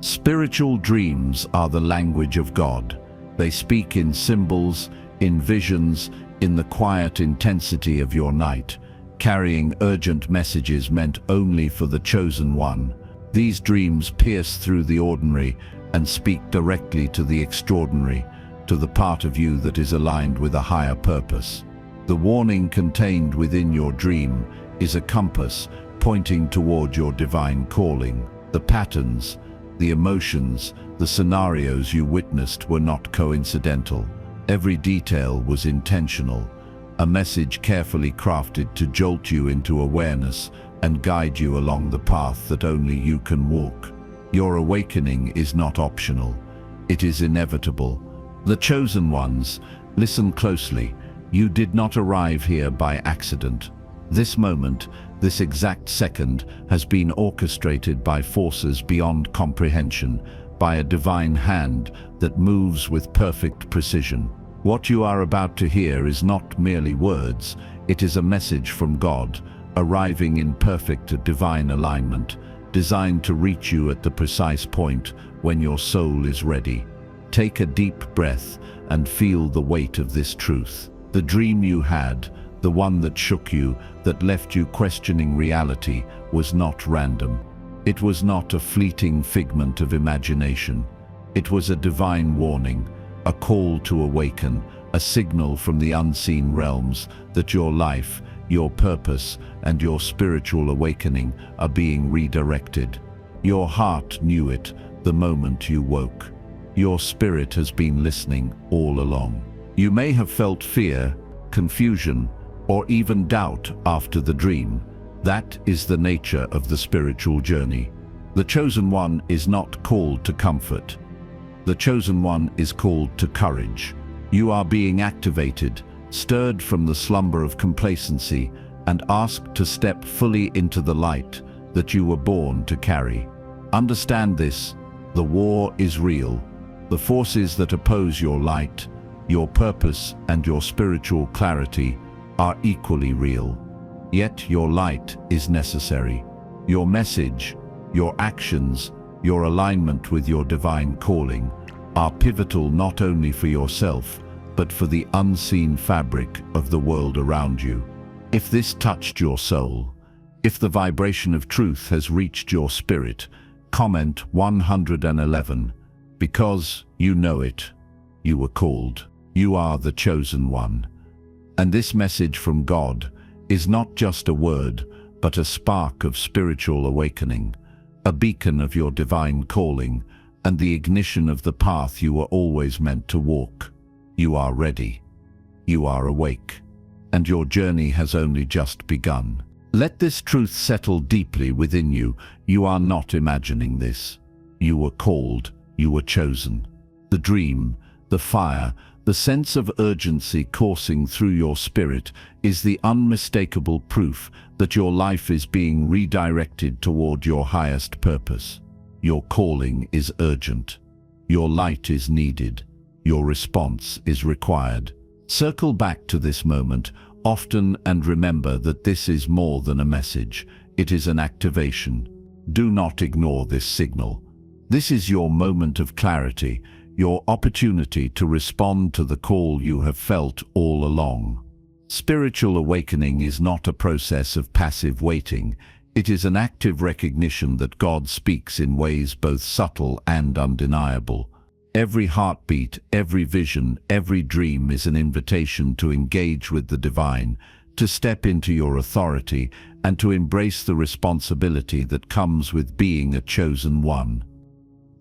Spiritual dreams are the language of God. They speak in symbols, in visions, in the quiet intensity of your night, carrying urgent messages meant only for the chosen one. These dreams pierce through the ordinary and speak directly to the extraordinary, to the part of you that is aligned with a higher purpose. The warning contained within your dream is a compass pointing toward your divine calling. The patterns, the emotions, the scenarios you witnessed were not coincidental. Every detail was intentional, a message carefully crafted to jolt you into awareness and guide you along the path that only you can walk. Your awakening is not optional. It is inevitable. The chosen ones, listen closely. You did not arrive here by accident. This moment, this exact second, has been orchestrated by forces beyond comprehension, by a divine hand that moves with perfect precision. What you are about to hear is not merely words, it is a message from God, arriving in perfect divine alignment, designed to reach you at the precise point when your soul is ready. Take a deep breath and feel the weight of this truth. The dream you had, the one that shook you, that left you questioning reality, was not random. It was not a fleeting figment of imagination. It was a divine warning, a call to awaken, a signal from the unseen realms that your life, your purpose, and your spiritual awakening are being redirected. Your heart knew it the moment you woke. Your spirit has been listening all along. You may have felt fear, confusion, or even doubt after the dream. That is the nature of the spiritual journey. The chosen one is not called to comfort. The chosen one is called to courage. You are being activated, stirred from the slumber of complacency, and asked to step fully into the light that you were born to carry. Understand this: the war is real. The forces that oppose your light, your purpose, and your spiritual clarity are equally real. Yet your light is necessary. Your message, your actions, your alignment with your divine calling are pivotal not only for yourself, but for the unseen fabric of the world around you. If this touched your soul, if the vibration of truth has reached your spirit, comment 111. Because you know it, you were called. You are the chosen one. And this message from God is not just a word, but a spark of spiritual awakening, a beacon of your divine calling, and the ignition of the path you were always meant to walk. You are ready. You are awake. And your journey has only just begun. Let this truth settle deeply within you. You are not imagining this. You were called. You were chosen. The dream, the fire, the sense of urgency coursing through your spirit is the unmistakable proof that your life is being redirected toward your highest purpose. Your calling is urgent. Your light is needed. Your response is required. Circle back to this moment often and remember that this is more than a message. It is an activation. Do not ignore this signal. This is your moment of clarity, your opportunity to respond to the call you have felt all along. Spiritual awakening is not a process of passive waiting. It is an active recognition that God speaks in ways both subtle and undeniable. Every heartbeat, every vision, every dream is an invitation to engage with the divine, to step into your authority, and to embrace the responsibility that comes with being a chosen one.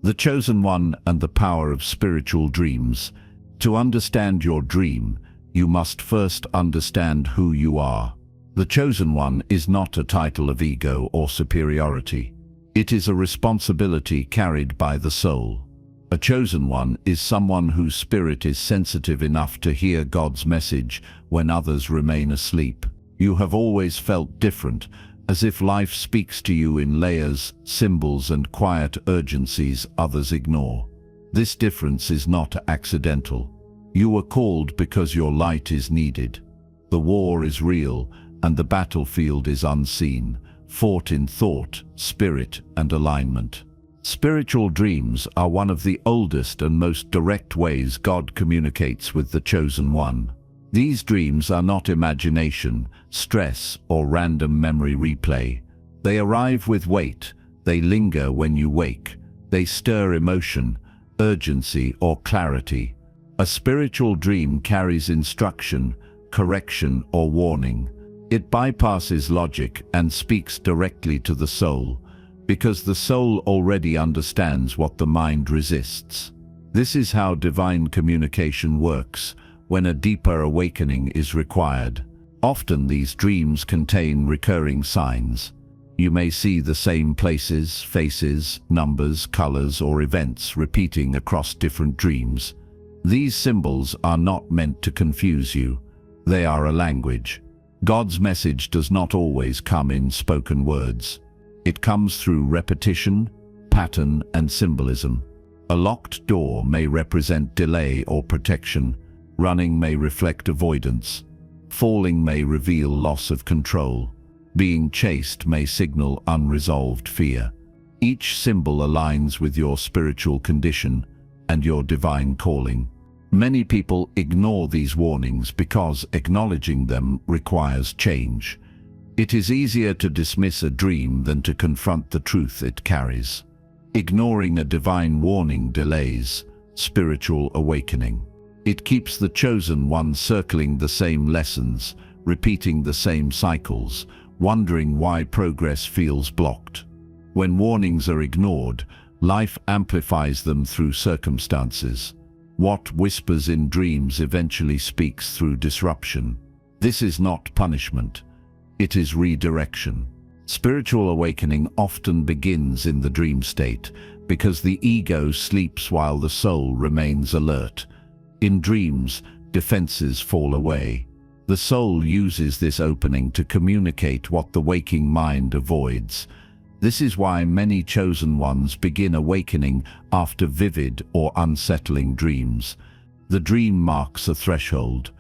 The chosen one and the power of spiritual dreams. To understand your dream, you must first understand who you are. The chosen one is not a title of ego or superiority. It is a responsibility carried by the soul. A chosen one is someone whose spirit is sensitive enough to hear God's message when others remain asleep. You have always felt different, as if life speaks to you in layers, symbols, and quiet urgencies others ignore. This difference is not accidental. You were called because your light is needed. The war is real, and the battlefield is unseen, fought in thought, spirit, and alignment. Spiritual dreams are one of the oldest and most direct ways God communicates with the chosen one. These dreams are not imagination, stress, or random memory replay. They arrive with weight, they linger when you wake, they stir emotion, urgency, or clarity. A spiritual dream carries instruction, correction, or warning. It bypasses logic and speaks directly to the soul, because the soul already understands what the mind resists. This is how divine communication works when a deeper awakening is required. Often these dreams contain recurring signs. You may see the same places, faces, numbers, colors, or events repeating across different dreams. These symbols are not meant to confuse you. They are a language. God's message does not always come in spoken words. It comes through repetition, pattern, and symbolism. A locked door may represent delay or protection. Running may reflect avoidance. Falling may reveal loss of control. Being chased may signal unresolved fear. Each symbol aligns with your spiritual condition and your divine calling. Many people ignore these warnings because acknowledging them requires change. It is easier to dismiss a dream than to confront the truth it carries. Ignoring a divine warning delays spiritual awakening. It keeps the chosen one circling the same lessons, repeating the same cycles, wondering why progress feels blocked. When warnings are ignored, life amplifies them through circumstances. What whispers in dreams eventually speaks through disruption. This is not punishment. It is redirection. Spiritual awakening often begins in the dream state because the ego sleeps while the soul remains alert. In dreams, defenses fall away. The soul uses this opening to communicate what the waking mind avoids. This is why many chosen ones begin awakening after vivid or unsettling dreams. The dream marks a threshold.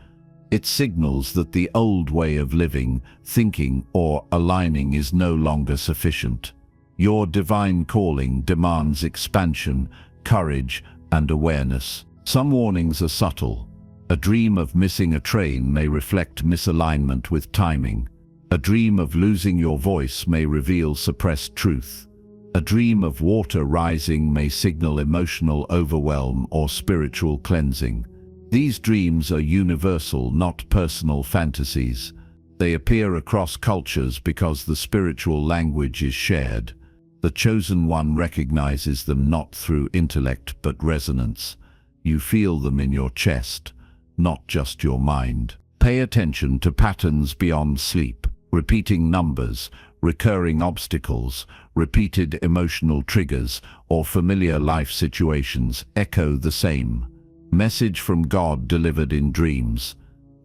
It signals that the old way of living, thinking, or aligning is no longer sufficient. Your divine calling demands expansion, courage, and awareness. Some warnings are subtle. A dream of missing a train may reflect misalignment with timing. A dream of losing your voice may reveal suppressed truth. A dream of water rising may signal emotional overwhelm or spiritual cleansing. These dreams are universal, not personal fantasies. They appear across cultures because the spiritual language is shared. The chosen one recognizes them not through intellect but resonance. You feel them in your chest, not just your mind. Pay attention to patterns beyond sleep. Repeating numbers, recurring obstacles, repeated emotional triggers, or familiar life situations echo the same message from God delivered in dreams.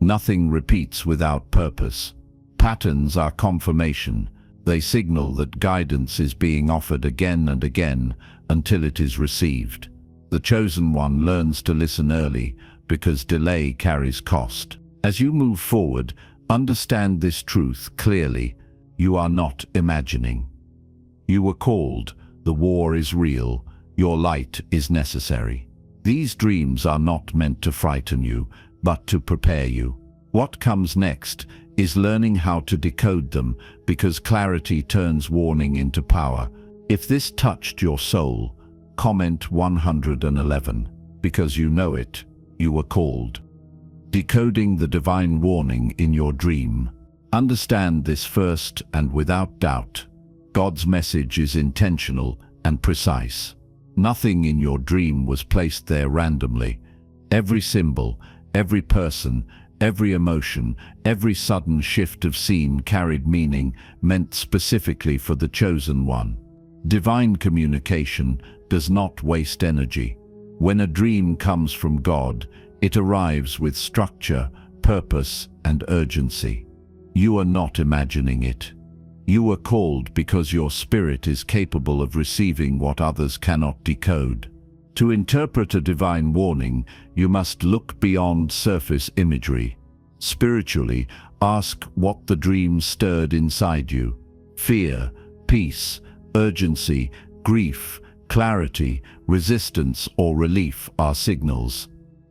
Nothing repeats without purpose. Patterns are confirmation. They signal that guidance is being offered again and again until it is received. The chosen one learns to listen early because delay carries cost. As you move forward, understand this truth clearly. You are not imagining. You were called. The war is real. Your light is necessary. These dreams are not meant to frighten you, but to prepare you. What comes next is learning how to decode them, because clarity turns warning into power. If this touched your soul, comment 111, because you know it. You were called. Decoding the divine warning in your dream. Understand this first and without doubt. God's message is intentional and precise. Nothing in your dream was placed there randomly. Every symbol, every person, every emotion, every sudden shift of scene carried meaning, meant specifically for the chosen one. Divine communication does not waste energy. When a dream comes from God, it arrives with structure, purpose, and urgency. You are not imagining it. You were called because your spirit is capable of receiving what others cannot decode. To interpret a divine warning, you must look beyond surface imagery. Spiritually, ask what the dream stirred inside you. Fear, peace, urgency, grief, Clarity, resistance, or relief are signals.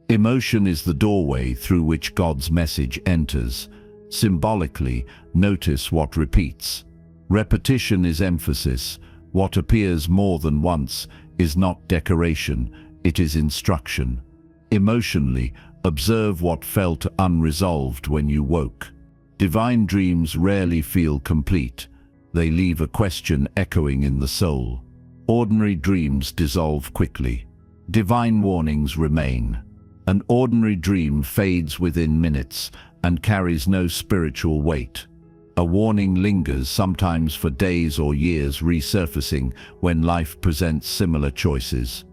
Emotion is the doorway through which God's message enters. Symbolically, notice what repeats. Repetition is emphasis. What appears more than once is not decoration, it is instruction. Emotionally, observe what felt unresolved when you woke. Divine dreams rarely feel complete. They leave a question echoing in the soul. Ordinary dreams dissolve quickly. Divine warnings remain. An ordinary dream fades within minutes and carries no spiritual weight. A warning lingers, sometimes for days or years, resurfacing when life presents similar choices.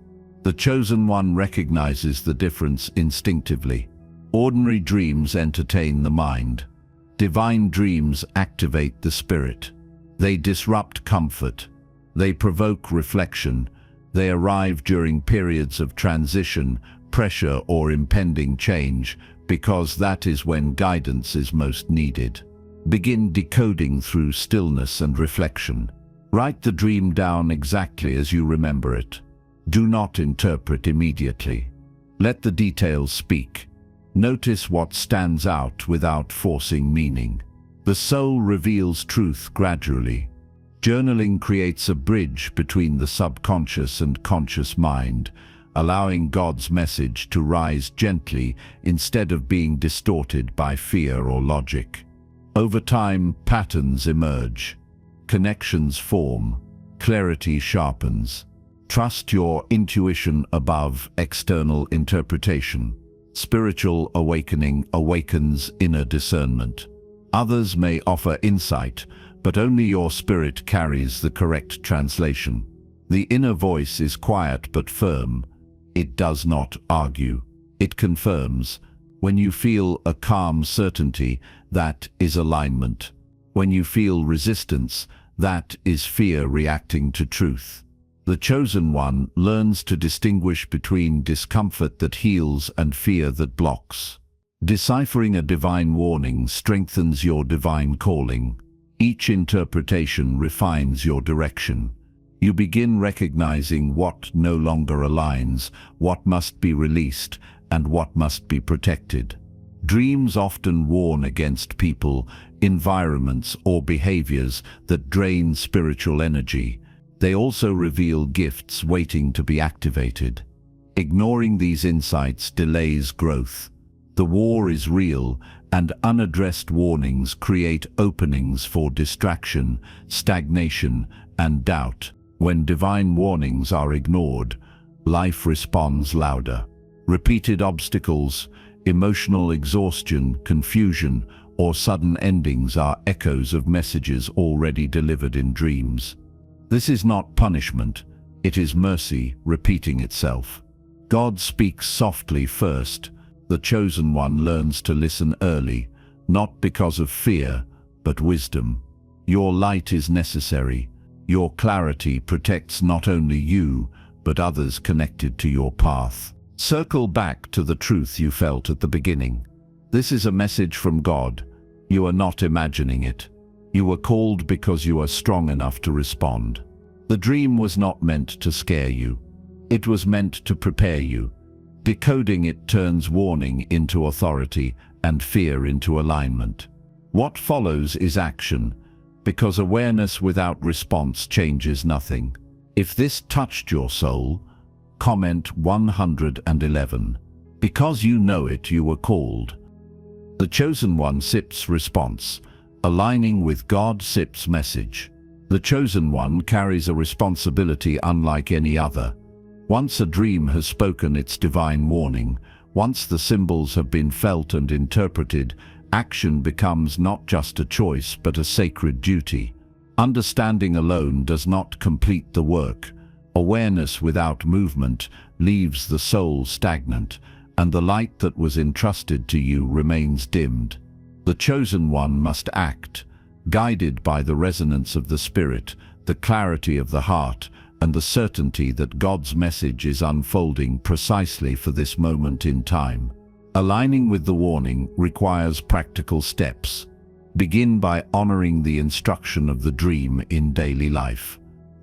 The chosen one recognizes the difference instinctively. Ordinary dreams entertain the mind. Divine dreams activate the spirit. They disrupt comfort. They provoke reflection. They arrive during periods of transition, pressure, or impending change, because that is when guidance is most needed. Begin decoding through stillness and reflection. Write the dream down exactly as you remember it. Do not interpret immediately. Let the details speak. Notice what stands out without forcing meaning. The soul reveals truth gradually. Journaling creates a bridge between the subconscious and conscious mind, allowing God's message to rise gently instead of being distorted by fear or logic. Over time, patterns emerge. Connections form. Clarity sharpens. Trust your intuition above external interpretation. Spiritual awakening awakens inner discernment. Others may offer insight, but only your spirit carries the correct translation. The inner voice is quiet but firm. It does not argue. It confirms. When you feel a calm certainty, that is alignment. When you feel resistance, that is fear reacting to truth. The chosen one learns to distinguish between discomfort that heals and fear that blocks. Deciphering a divine warning strengthens your divine calling. Each interpretation refines your direction. You begin recognizing what no longer aligns, what must be released, and what must be protected. Dreams often warn against people, environments, or behaviors that drain spiritual energy. They also reveal gifts waiting to be activated. Ignoring these insights delays growth. The war is real, and unaddressed warnings create openings for distraction, stagnation, and doubt. When divine warnings are ignored, life responds louder. Repeated obstacles, emotional exhaustion, confusion, or sudden endings are echoes of messages already delivered in dreams. This is not punishment, it is mercy repeating itself. God speaks softly first. The chosen one learns to listen early, not because of fear, but wisdom. Your light is necessary. Your clarity protects not only you, but others connected to your path. Circle back to the truth you felt at the beginning. This is a message from God. You are not imagining it. You were called because you are strong enough to respond. The dream was not meant to scare you. It was meant to prepare you. Decoding it turns warning into authority and fear into alignment. What follows is action, because awareness without response changes nothing. If this touched your soul, comment 111. Because you know it, you were called. The chosen one sips response, aligning with God sips message. The chosen one carries a responsibility unlike any other. Once a dream has spoken its divine warning, once the symbols have been felt and interpreted, action becomes not just a choice but a sacred duty. Understanding alone does not complete the work. Awareness without movement leaves the soul stagnant, and the light that was entrusted to you remains dimmed. The chosen one must act, guided by the resonance of the spirit, the clarity of the heart, and the certainty that God's message is unfolding precisely for this moment in time. Aligning with the warning requires practical steps. Begin by honoring the instruction of the dream in daily life.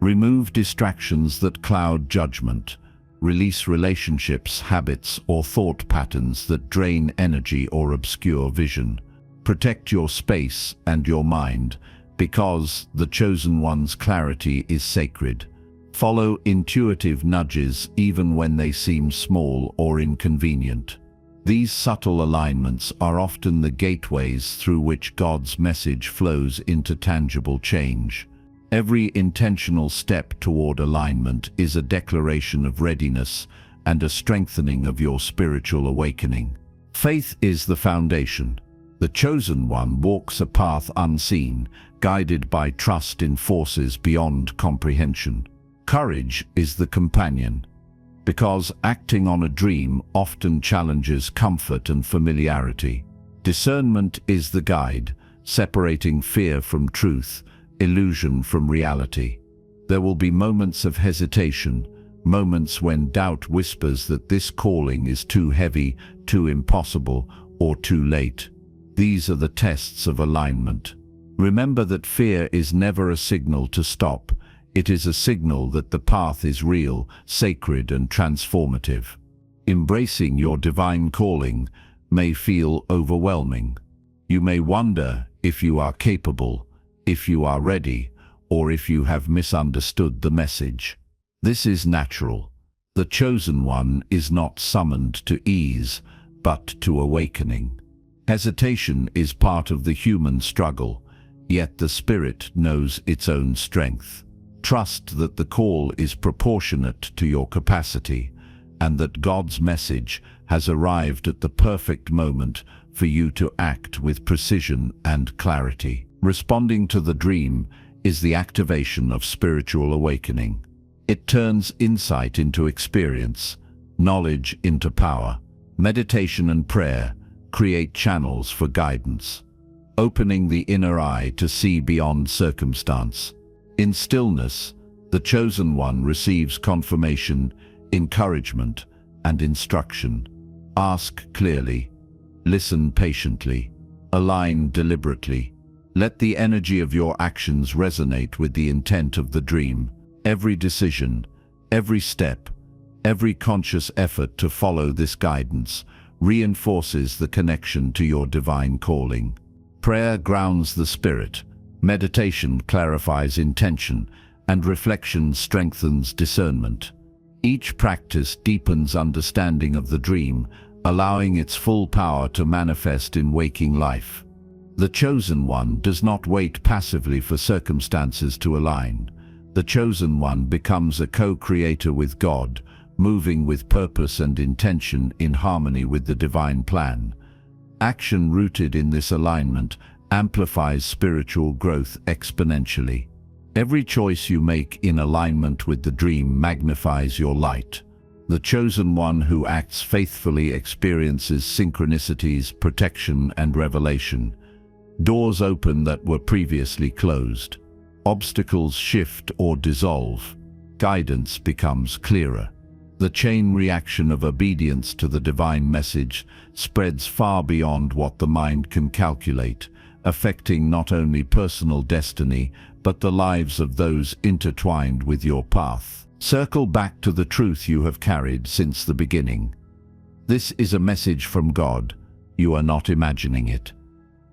Remove distractions that cloud judgment. Release relationships, habits, or thought patterns that drain energy or obscure vision. Protect your space and your mind, because the Chosen One's clarity is sacred. Follow intuitive nudges even when they seem small or inconvenient. These subtle alignments are often the gateways through which God's message flows into tangible change. Every intentional step toward alignment is a declaration of readiness and a strengthening of your spiritual awakening. Faith is the foundation. The Chosen One walks a path unseen, guided by trust in forces beyond comprehension. Courage is the companion, because acting on a dream often challenges comfort and familiarity. Discernment is the guide, separating fear from truth, illusion from reality. There will be moments of hesitation, moments when doubt whispers that this calling is too heavy, too impossible, or too late. These are the tests of alignment. Remember that fear is never a signal to stop. It is a signal that the path is real, sacred, and transformative. Embracing your divine calling may feel overwhelming. You may wonder if you are capable, if you are ready, or if you have misunderstood the message. This is natural. The Chosen One is not summoned to ease, but to awakening. Hesitation is part of the human struggle, yet the Spirit knows its own strength. Trust that the call is proportionate to your capacity, and that God's message has arrived at the perfect moment for you to act with precision and clarity. Responding to the dream is the activation of spiritual awakening. It turns insight into experience, knowledge into power. Meditation and prayer create channels for guidance, opening the inner eye to see beyond circumstance. In stillness, the Chosen One receives confirmation, encouragement, and instruction. Ask clearly, listen patiently, align deliberately. Let the energy of your actions resonate with the intent of the dream. Every decision, every step, every conscious effort to follow this guidance reinforces the connection to your divine calling. Prayer grounds the spirit, meditation clarifies intention, and reflection strengthens discernment. Each practice deepens understanding of the dream, allowing its full power to manifest in waking life. The Chosen One does not wait passively for circumstances to align. The Chosen One becomes a co-creator with God, moving with purpose and intention in harmony with the divine plan. Action rooted in this alignment amplifies spiritual growth exponentially. Every choice you make in alignment with the dream magnifies your light. The Chosen One who acts faithfully experiences synchronicities, protection, and revelation. Doors open that were previously closed. Obstacles shift or dissolve. Guidance becomes clearer. The chain reaction of obedience to the divine message spreads far beyond what the mind can calculate, affecting not only personal destiny, but the lives of those intertwined with your path. Circle back to the truth you have carried since the beginning. This is a message from God. You are not imagining it.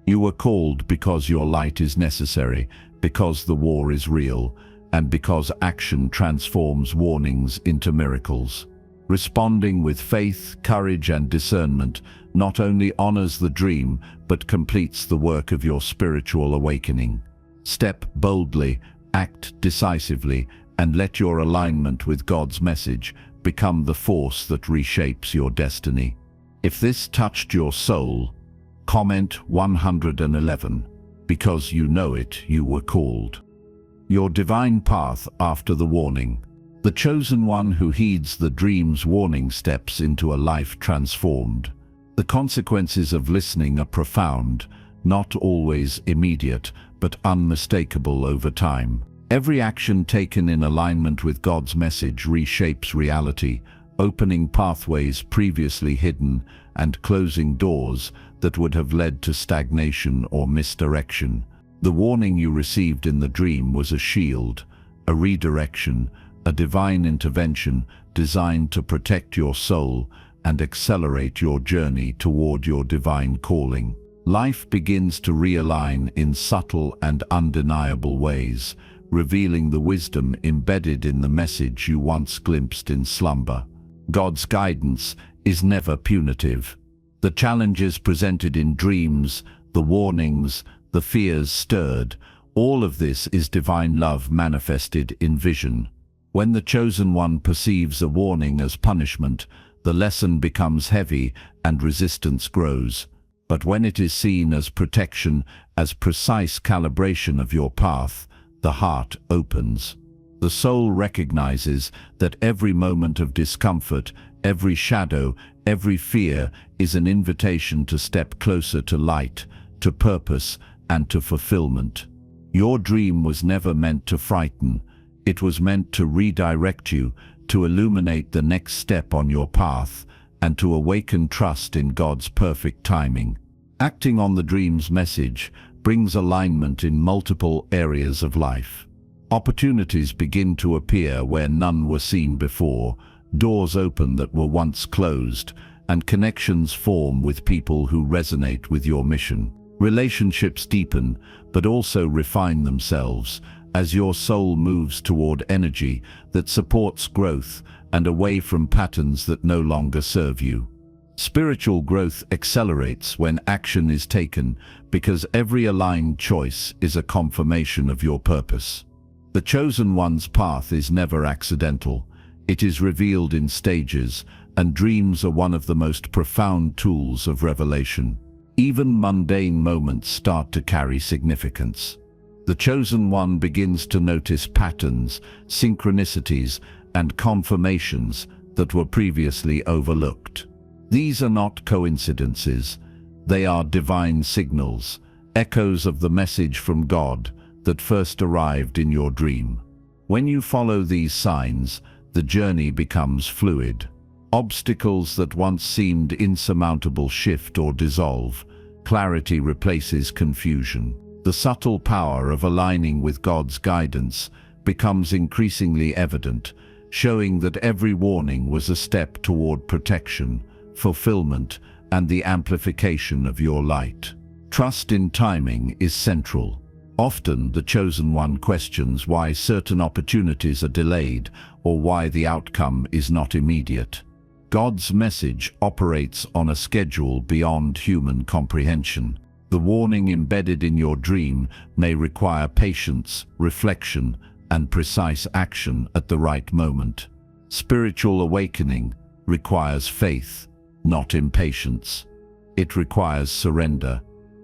You were called because your light is necessary, because the war is real, and because action transforms warnings into miracles. Responding with faith, courage, and discernment not only honors the dream, but completes the work of your spiritual awakening. Step boldly, act decisively, and let your alignment with God's message become the force that reshapes your destiny. If this touched your soul, comment 111, because you know it, you were called. Your divine path after the warning. The Chosen One who heeds the dream's warning steps into a life transformed. The consequences of listening are profound, not always immediate, but unmistakable over time. Every action taken in alignment with God's message reshapes reality, opening pathways previously hidden and closing doors that would have led to stagnation or misdirection. The warning you received in the dream was a shield, a redirection, a divine intervention designed to protect your soul and accelerate your journey toward your divine calling. Life begins to realign in subtle and undeniable ways, revealing the wisdom embedded in the message you once glimpsed in slumber. God's guidance is never punitive. The challenges presented in dreams, the warnings, the fears stirred, all of this is divine love manifested in vision. When the chosen one perceives a warning as punishment, the lesson becomes heavy and resistance grows. But when it is seen as protection, as precise calibration of your path, the heart opens. The soul recognizes that every moment of discomfort, every shadow, every fear is an invitation to step closer to light, to purpose, and to fulfillment. Your dream was never meant to frighten. It was meant to redirect you, to illuminate the next step on your path, and to awaken trust in God's perfect timing. Acting on the dream's message brings alignment in multiple areas of life. Opportunities begin to appear where none were seen before, doors open that were once closed, and connections form with people who resonate with your mission. Relationships deepen, but also refine themselves, as your soul moves toward energy that supports growth and away from patterns that no longer serve you. Spiritual growth accelerates when action is taken, because every aligned choice is a confirmation of your purpose. The chosen one's path is never accidental. It is revealed in stages, and dreams are one of the most profound tools of revelation. Even mundane moments start to carry significance. The chosen one begins to notice patterns, synchronicities, and confirmations that were previously overlooked. These are not coincidences. They are divine signals, echoes of the message from God that first arrived in your dream. When you follow these signs, the journey becomes fluid. Obstacles that once seemed insurmountable shift or dissolve. Clarity replaces confusion. The subtle power of aligning with God's guidance becomes increasingly evident, showing that every warning was a step toward protection, fulfillment, and the amplification of your light. Trust in timing is central. Often the chosen one questions why certain opportunities are delayed or why the outcome is not immediate. God's message operates on a schedule beyond human comprehension. The warning embedded in your dream may require patience, reflection, and precise action at the right moment. Spiritual awakening requires faith, not impatience. It requires surrender,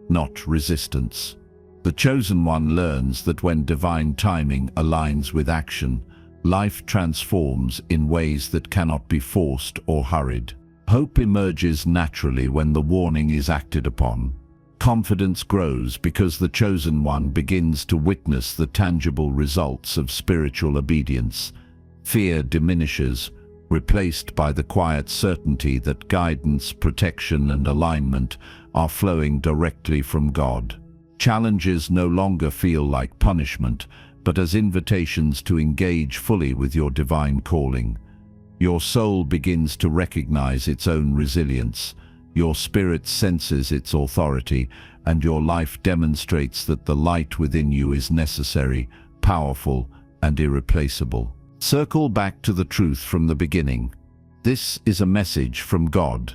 not resistance. The chosen one learns that when divine timing aligns with action, life transforms in ways that cannot be forced or hurried. Hope emerges naturally when the warning is acted upon. Confidence grows because the chosen one begins to witness the tangible results of spiritual obedience. Fear diminishes, replaced by the quiet certainty that guidance, protection, and alignment are flowing directly from God. Challenges no longer feel like punishment, but as invitations to engage fully with your divine calling. Your soul begins to recognize its own resilience. Your spirit senses its authority, and your life demonstrates that the light within you is necessary, powerful, and irreplaceable. Circle back to the truth from the beginning. This is a message from God.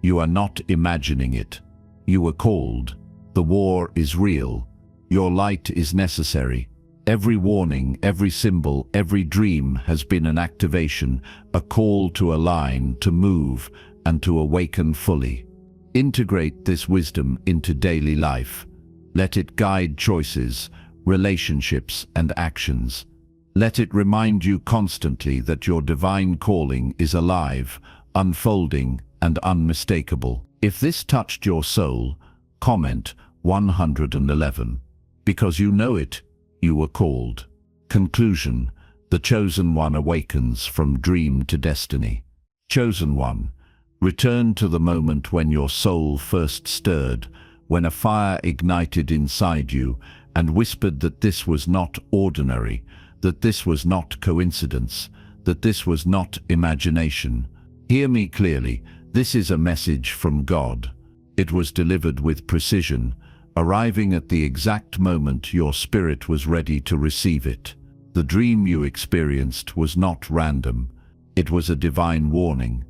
You are not imagining it. You were called. The war is real. Your light is necessary. Every warning, every symbol, every dream has been an activation, a call to align, to move, and to awaken fully. Integrate this wisdom into daily life. Let it guide choices, relationships, and actions. Let it remind you constantly that your divine calling is alive, unfolding, and unmistakable. If this touched your soul, comment 111. Because you know it, you were called. Conclusion: the chosen one awakens from dream to destiny. Chosen one, return to the moment when your soul first stirred, when a fire ignited inside you and whispered that this was not ordinary, that this was not coincidence, that this was not imagination. Hear me clearly, this is a message from God. It was delivered with precision, arriving at the exact moment your spirit was ready to receive it. The dream you experienced was not random. It was a divine warning,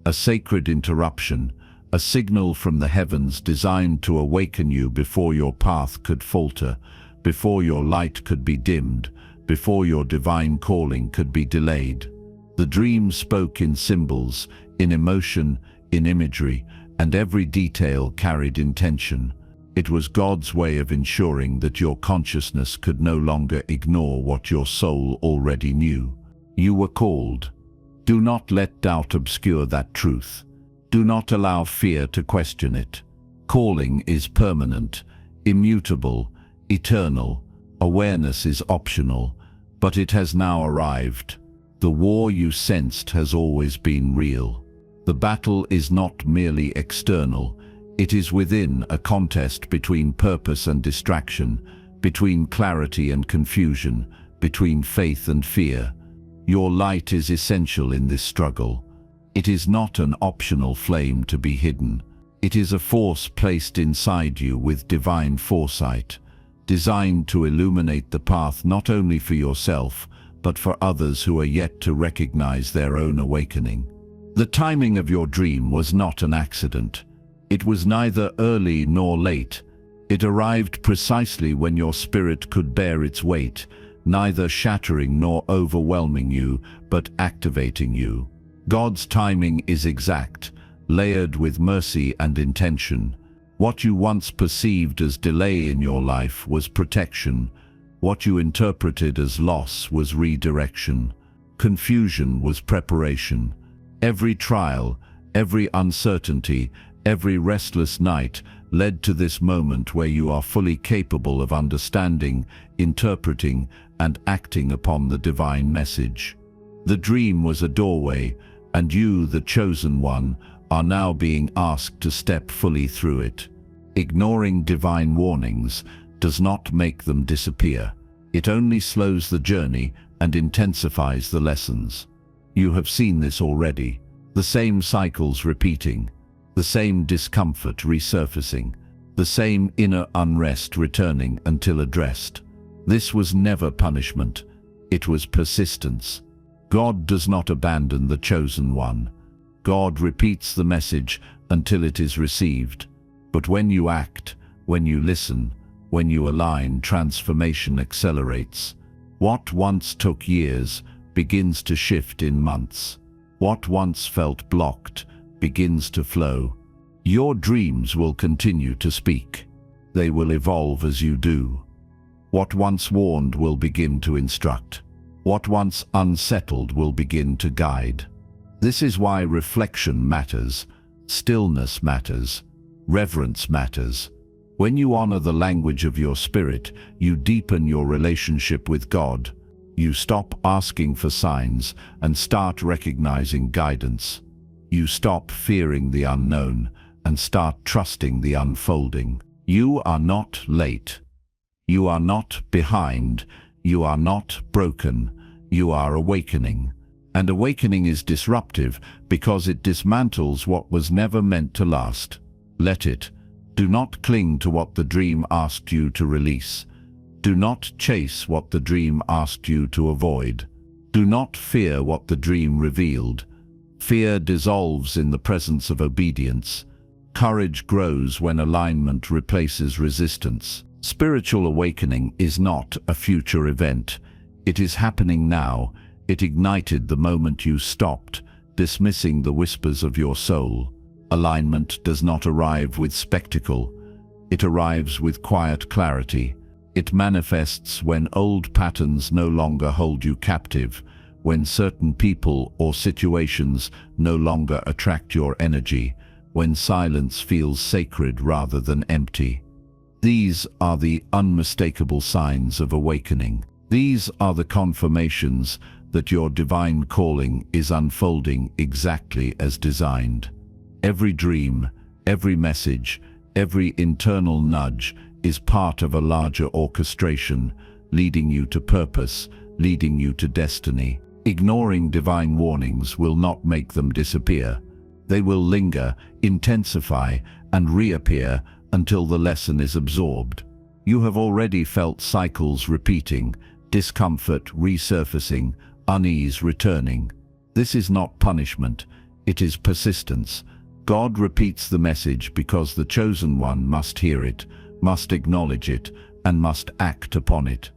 a sacred interruption, a signal from the heavens designed to awaken you before your path could falter, before your light could be dimmed, before your divine calling could be delayed. The dream spoke in symbols, in emotion, in imagery, and every detail carried intention. It was God's way of ensuring that your consciousness could no longer ignore what your soul already knew. You were called. Do not let doubt obscure that truth. Do not allow fear to question it. Calling is permanent, immutable, eternal. Awareness is optional, but it has now arrived. The war you sensed has always been real. The battle is not merely external. It is within, a contest between purpose and distraction, between clarity and confusion, between faith and fear. Your light is essential in this struggle. It is not an optional flame to be hidden. It is a force placed inside you with divine foresight, designed to illuminate the path not only for yourself, but for others who are yet to recognize their own awakening. The timing of your dream was not an accident. It was neither early nor late. It arrived precisely when your spirit could bear its weight, neither shattering nor overwhelming you, but activating you. God's timing is exact, layered with mercy and intention. What you once perceived as delay in your life was protection. What you interpreted as loss was redirection. Confusion was preparation. Every trial, every uncertainty, every restless night led to this moment where you are fully capable of understanding, interpreting, and acting upon the divine message. The dream was a doorway, and you, the chosen one, are now being asked to step fully through it. Ignoring divine warnings does not make them disappear. It only slows the journey and intensifies the lessons. You have seen this already, the same cycles repeating, the same discomfort resurfacing, the same inner unrest returning until addressed. This was never punishment, it was persistence. God does not abandon the chosen one. God repeats the message until it is received. But when you act, when you listen, when you align, transformation accelerates. What once took years begins to shift in months. What once felt blocked begins to flow. Your dreams will continue to speak. They will evolve as you do. What once warned will begin to instruct. What once unsettled will begin to guide. This is why reflection matters, stillness matters, reverence matters. When you honor the language of your spirit, you deepen your relationship with God. You stop asking for signs and start recognizing guidance. You stop fearing the unknown and start trusting the unfolding. You are not late. You are not behind. You are not broken. You are awakening. And awakening is disruptive because it dismantles what was never meant to last. Let it. Do not cling to what the dream asked you to release. Do not chase what the dream asked you to avoid. Do not fear what the dream revealed. Fear dissolves in the presence of obedience. Courage grows when alignment replaces resistance. Spiritual awakening is not a future event. It is happening now. It ignited the moment you stopped, dismissing the whispers of your soul. Alignment does not arrive with spectacle. It arrives with quiet clarity. It manifests when old patterns no longer hold you captive, when certain people or situations no longer attract your energy, when silence feels sacred rather than empty. These are the unmistakable signs of awakening. These are the confirmations that your divine calling is unfolding exactly as designed. Every dream, every message, every internal nudge is part of a larger orchestration, leading you to purpose, leading you to destiny. Ignoring divine warnings will not make them disappear. They will linger, intensify, and reappear until the lesson is absorbed. You have already felt cycles repeating, discomfort resurfacing, unease returning. This is not punishment, it is persistence. God repeats the message because the chosen one must hear it, must acknowledge it, and must act upon it.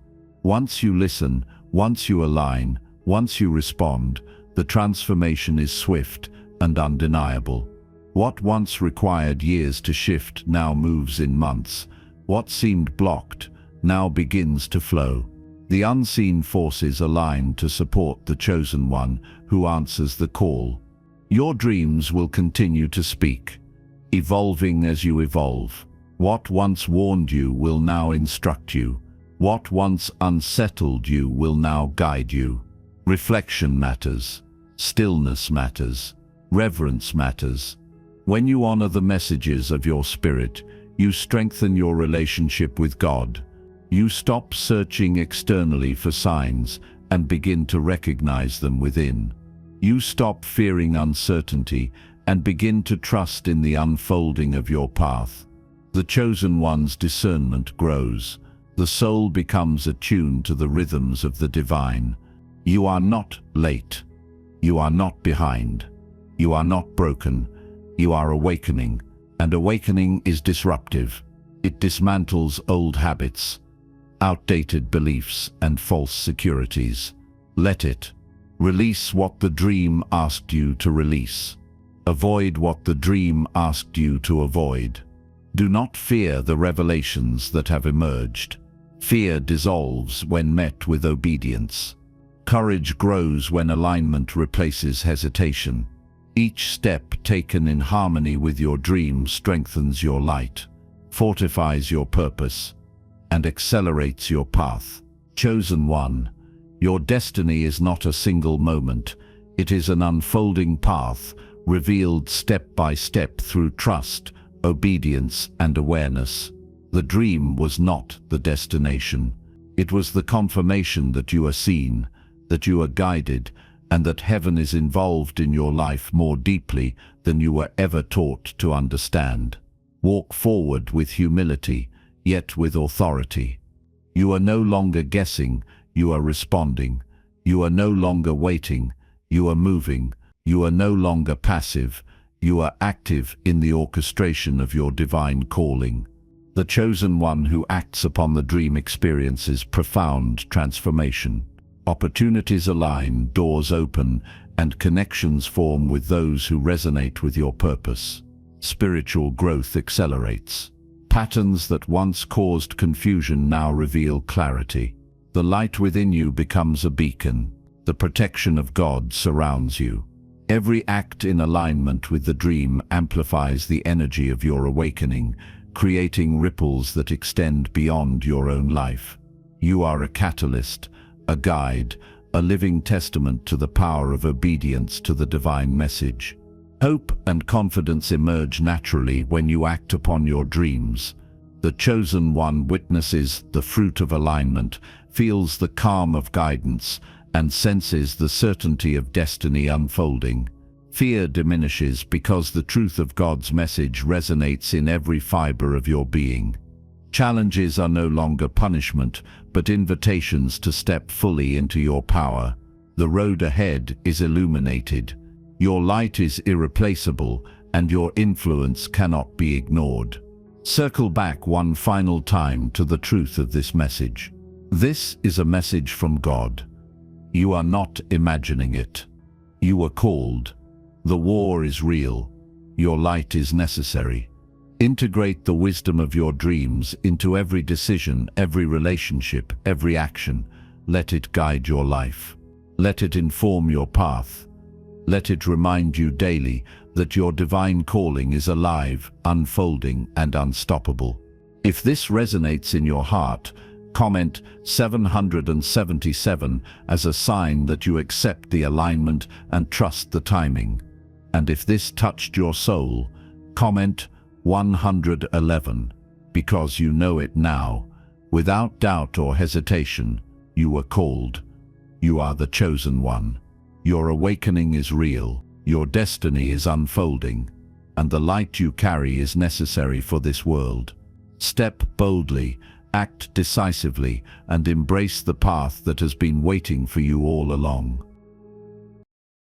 Once you listen, once you align, once you respond, the transformation is swift and undeniable. What once required years to shift now moves in months. What seemed blocked now begins to flow. The unseen forces align to support the chosen one who answers the call. Your dreams will continue to speak, evolving as you evolve. What once warned you will now instruct you. What once unsettled you will now guide you. Reflection matters. Stillness matters. Reverence matters. When you honor the messages of your spirit, you strengthen your relationship with God. You stop searching externally for signs and begin to recognize them within. You stop fearing uncertainty and begin to trust in the unfolding of your path. The chosen one's discernment grows. The soul becomes attuned to the rhythms of the divine. You are not late. You are not behind. You are not broken. You are awakening, and awakening is disruptive. It dismantles old habits, outdated beliefs, and false securities. Let it. Release what the dream asked you to release. Avoid what the dream asked you to avoid. Do not fear the revelations that have emerged. Fear dissolves when met with obedience. Courage grows when alignment replaces hesitation. Each step taken in harmony with your dream strengthens your light, fortifies your purpose, and accelerates your path. Chosen one, your destiny is not a single moment. It is an unfolding path, revealed step by step through trust, obedience, and awareness. The dream was not the destination. It was the confirmation that you are seen, that you are guided, and that heaven is involved in your life more deeply than you were ever taught to understand. Walk forward with humility, yet with authority. You are no longer guessing, you are responding. You are no longer waiting, you are moving. You are no longer passive, you are active in the orchestration of your divine calling. The chosen one who acts upon the dream experiences profound transformation. Opportunities align, doors open, and connections form with those who resonate with your purpose. Spiritual growth accelerates. Patterns that once caused confusion now reveal clarity. The light within you becomes a beacon. The protection of God surrounds you. Every act in alignment with the dream amplifies the energy of your awakening, creating ripples that extend beyond your own life. You are a catalyst, a guide, a living testament to the power of obedience to the divine message. Hope and confidence emerge naturally when you act upon your dreams. The chosen one witnesses the fruit of alignment, feels the calm of guidance, and senses the certainty of destiny unfolding. Fear diminishes because the truth of God's message resonates in every fiber of your being. Challenges are no longer punishment, but invitations to step fully into your power. The road ahead is illuminated. Your light is irreplaceable, and your influence cannot be ignored. Circle back one final time to the truth of this message. This is a message from God. You are not imagining it. You are called. The war is real. Your light is necessary. Integrate the wisdom of your dreams into every decision, every relationship, every action. Let it guide your life. Let it inform your path. Let it remind you daily that your divine calling is alive, unfolding, and unstoppable. If this resonates in your heart, comment 777 as a sign that you accept the alignment and trust the timing. And if this touched your soul, comment 111, because you know it now. Without doubt or hesitation, you were called. You are the chosen one. Your awakening is real, your destiny is unfolding, and the light you carry is necessary for this world. Step boldly, act decisively, and embrace the path that has been waiting for you all along.